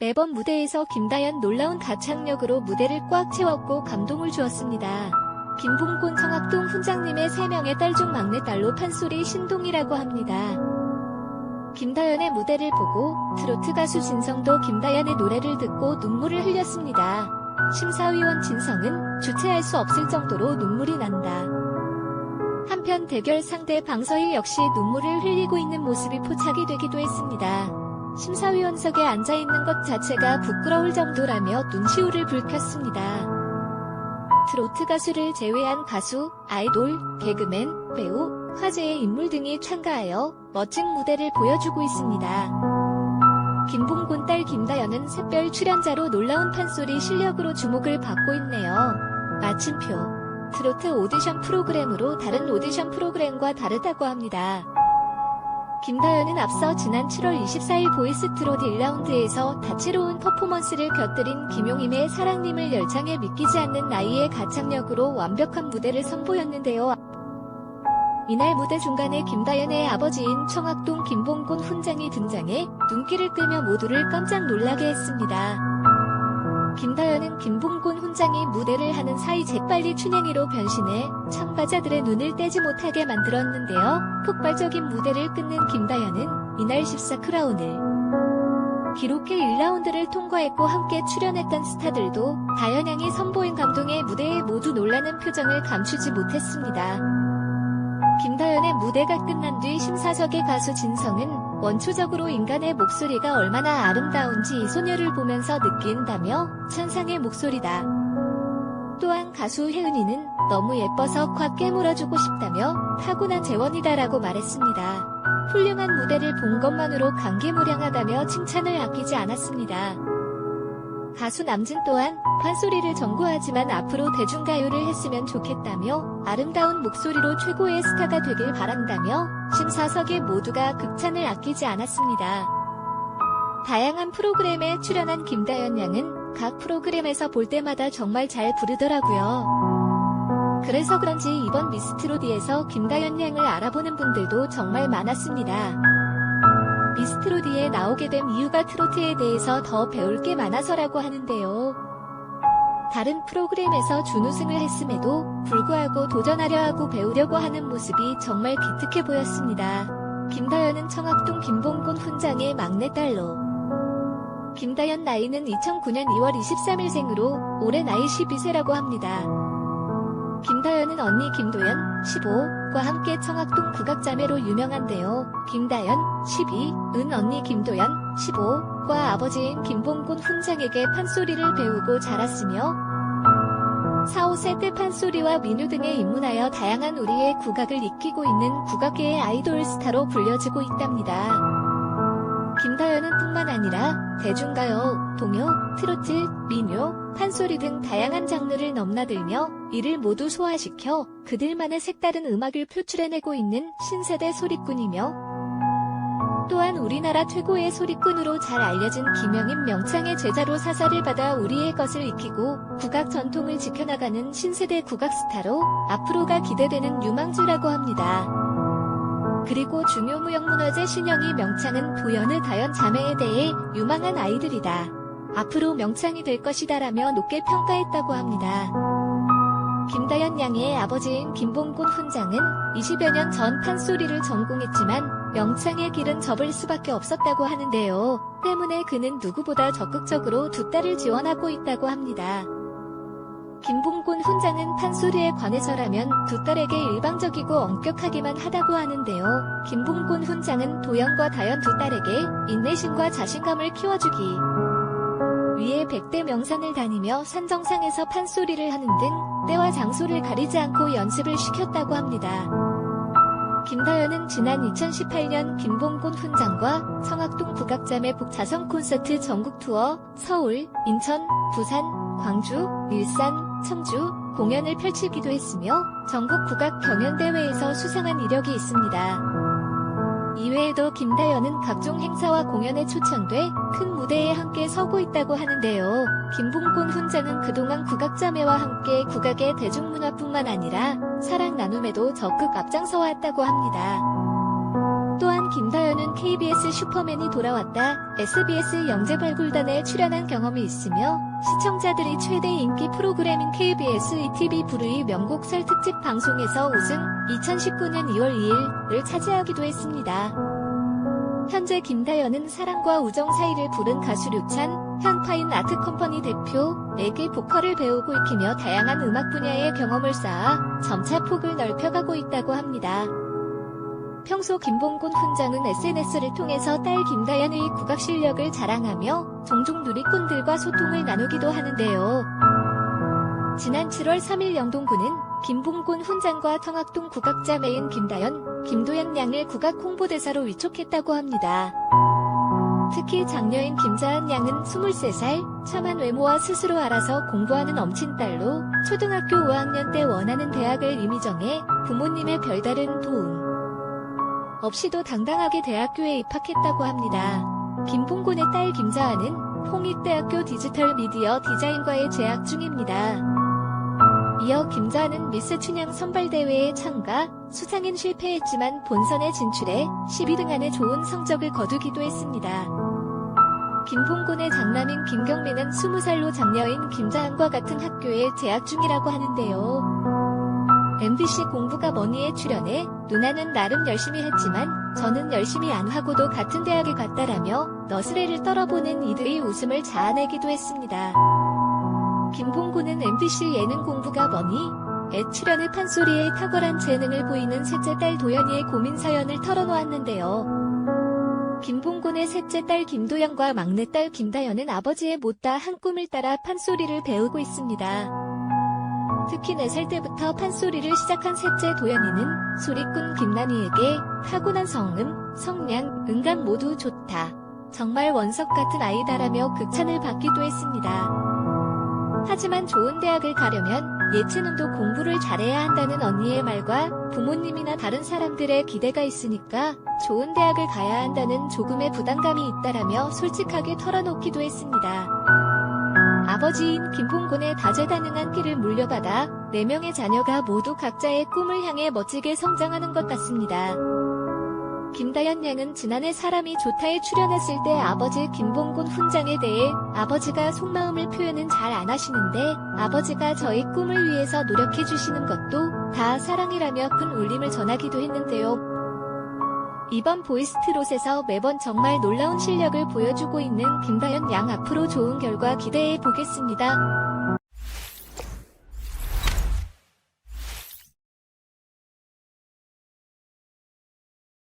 매번 무대에서 김다연 놀라운 가창력으로 무대를 꽉 채웠고 감동을 주었습니다. 김봉곤 청학동 훈장님의 3명의 딸 중 막내딸로 판소리 신동이라고 합니다. 김다연의 무대를 보고 트로트 가수 진성도 김다연의 노래를 듣고 눈물을 흘렸습니다. 심사위원 진성은 주체할 수 없을 정도로 눈물이 난다. 한편 대결 상대 방서희 역시 눈물을 흘리고 있는 모습이 포착이 되기도 했습니다. 심사위원석에 앉아있는 것 자체가 부끄러울 정도라며 눈시울을 붉혔습니다. 트로트 가수를 제외한 가수, 아이돌, 개그맨, 배우, 화제의 인물 등이 참가하여 멋진 무대를 보여주고 있습니다. 김봉곤 딸 김다연은 샛별 출연자로 놀라운 판소리 실력으로 주목을 받고 있네요. 마침표. 트로트 오디션 프로그램으로 다른 오디션 프로그램과 다르다고 합니다. 김다연은 앞서 지난 7월 24일 보이스트롯 1라운드에서 다채로운 퍼포먼스를 곁들인 김용임의 사랑님을 열창해 믿기지 않는 나이의 가창력으로 완벽한 무대를 선보였는데요. 이날 무대 중간에 김다연의 아버지인 청학동 김봉곤 훈장이 등장해 눈길을 끄며 모두를 깜짝 놀라게 했습니다. 김다연은 김봉곤 훈장이 무대를 하는 사이 재빨리 춘향이로 변신해 참가자들의 눈을 떼지 못하게 만들었는데요. 폭발적인 무대를 끝낸 김다연은 이날 14크라운을 기록해 1라운드를 통과했고 함께 출연했던 스타들도 다연양이 선보인 감동의 무대에 모두 놀라는 표정을 감추지 못했습니다. 김다연의 무대가 끝난 뒤 심사석의 가수 진성은 원초적으로 인간의 목소리가 얼마나 아름다운지 이 소녀를 보면서 느낀다며 천상의 목소리다. 또한 가수 혜은이는 너무 예뻐서 콱 깨물어주고 싶다며 타고난 재원이다라고 말했습니다. 훌륭한 무대를 본 것만으로 감개무량하다며 칭찬을 아끼지 않았습니다. 가수 남진 또한 판소리를 전공하지만 앞으로 대중가요를 했으면 좋겠다며 아름다운 목소리로 최고의 스타가 되길 바란다며 심사석에 모두가 극찬을 아끼지 않았습니다. 다양한 프로그램에 출연한 김다연 양은 각 프로그램에서 볼 때마다 정말 잘 부르더라고요. 그래서 그런지 이번 미스트롯에서 김다연 양을 알아보는 분들도 정말 많았습니다. 미스트롯에 나오게 된 이유가 트로트에 대해서 더 배울 게 많아서라고 하는데요. 다른 프로그램에서 준우승을 했음에도 불구하고 도전하려 하고 배우려고 하는 모습이 정말 기특해 보였습니다. 김다연은 청학동 김봉곤 훈장의 막내딸로 김다연 나이는 2009년 2월 23일생으로 올해 나이 12세라고 합니다. 김다연은 언니 김도연, 15과 함께 청학동 국악자매로 유명한데요. 김다연, 12, 은 언니 김도연, 15과 아버지인 김봉곤 훈장에게 판소리를 배우고 자랐으며 4, 5세 때 판소리와 민요 등에 입문하여 다양한 우리의 국악을 익히고 있는 국악계의 아이돌 스타로 불려지고 있답니다. 김다연은 뿐만 아니라 대중가요, 동요, 트로트, 민요, 판소리 등 다양한 장르를 넘나들며 이를 모두 소화시켜 그들만의 색다른 음악을 표출해내고 있는 신세대 소리꾼이며 또한 우리나라 최고의 소리꾼으로 잘 알려진 김영임 명창의 제자로 사사를 받아 우리의 것을 익히고 국악 전통을 지켜나가는 신세대 국악 스타로 앞으로가 기대되는 유망주라고 합니다. 그리고 중요무형문화재 신영희 명창은 도연의 다연 자매에 대해 유망한 아이들이다. 앞으로 명창이 될 것이다라며 높게 평가했다고 합니다. 김다연 양의 아버지인 김봉곤 훈장은 20여 년 전 판소리를 전공했지만 명창의 길은 접을 수밖에 없었다고 하는데요. 때문에 그는 누구보다 적극적으로 두 딸을 지원하고 있다고 합니다. 김봉곤 훈장은 판소리에 관해서라면 두 딸에게 일방적이고 엄격하기만 하다고 하는데요. 김봉곤 훈장은 도연과 다연 두 딸에게 인내심과 자신감을 키워주기 위해 100대 명산을 다니며 산정상에서 판소리를 하는 등 때와 장소를 가리지 않고 연습을 시켰다고 합니다. 김다연은 지난 2018년 김봉곤 훈장과 청학동 국악자매 복자성 콘서트 전국 투어, 서울, 인천, 부산, 광주, 일산, 청주 공연을 펼치기도 했으며 전국 국악 경연대회에서 수상한 이력이 있습니다. 이외에도 김다연은 각종 행사와 공연에 초청돼 큰 무대에 함께 서고 있다고 하는데요. 김봉곤 훈장은 그동안 국악자매와 함께 국악의 대중문화뿐만 아니라 사랑 나눔에도 적극 앞장서 왔다고 합니다. 또한 김다연은 KBS 슈퍼맨이 돌아왔다, SBS 영재발굴단에 출연한 경험이 있으며 시청자들이 최대 인기 프로그램인 KBS ETV 부르이 명곡설 특집 방송에서 우승, 2019년 2월 2일을 차지하기도 했습니다. 현재 김다연은 사랑과 우정 사이를 부른 가수 류찬, 현파인 아트컴퍼니 대표에게 보컬을 배우고 익히며 다양한 음악 분야의 경험을 쌓아 점차 폭을 넓혀가고 있다고 합니다. 평소 김봉곤 훈장은 SNS를 통해서 딸 김다연의 국악 실력을 자랑하며 종종 누리꾼들과 소통을 나누기도 하는데요. 지난 7월 3일 영동구는 김봉곤 훈장과 성악동 국악자매인 김다연, 김도연 양을 국악 홍보대사로 위촉했다고 합니다. 특히 장녀인 김자은 양은 23살, 참한 외모와 스스로 알아서 공부하는 엄친딸로 초등학교 5학년 때 원하는 대학을 이미 정해 부모님의 별다른 도움 없이도 당당하게 대학교에 입학했다고 합니다. 김봉곤의 딸 김자은은 홍익대학교 디지털 미디어 디자인과에 재학 중입니다. 이어 김자은은 미스 춘향 선발대회에 참가, 수상엔 실패했지만 본선에 진출해 12등 안에 좋은 성적을 거두기도 했습니다. 김봉곤의 장남인 김경민은 20살로 장녀인 김자은과 같은 학교에 재학 중이라고 하는데요. MBC 공부가 뭐니에 출연해 누나는 나름 열심히 했지만 저는 열심히 안 하고도 같은 대학에 갔다라며 너스레를 떨어보는 이들의 웃음을 자아내기도 했습니다. 김봉곤은 MBC 예능 공부가 뭐니?에 출연해 판소리에 탁월한 재능을 보이는 셋째 딸 도연이의 고민 사연을 털어놓았는데요. 김봉곤의 셋째 딸 김도연과 막내딸 김다연은 아버지의 못다 한 꿈을 따라 판소리를 배우고 있습니다. 특히 4살 때부터 판소리를 시작한 셋째 도연이는 소리꾼 김난희에게 타고난 성음, 성량, 음감 모두 좋다. 정말 원석 같은 아이다라며 극찬을 받기도 했습니다. 하지만 좋은 대학을 가려면 예체능도 공부를 잘해야 한다는 언니의 말과 부모님이나 다른 사람들의 기대가 있으니까 좋은 대학을 가야 한다는 조금의 부담감이 있다라며 솔직하게 털어놓기도 했습니다. 아버지인 김봉곤의 다재다능한 끼를 물려받아 4명의 자녀가 모두 각자의 꿈을 향해 멋지게 성장하는 것 같습니다. 김다연 양은 지난해 사람이 좋다에 출연했을 때 아버지 김봉곤 훈장에 대해 아버지가 속마음을 표현은 잘 안 하시는데 아버지가 저희 꿈을 위해서 노력해 주시는 것도 다 사랑이라며 큰 울림을 전하기도 했는데요. 이번 보이스트롯에서 매번 정말 놀라운 실력을 보여주고 있는 김다연 양, 앞으로 좋은 결과 기대해 보겠습니다.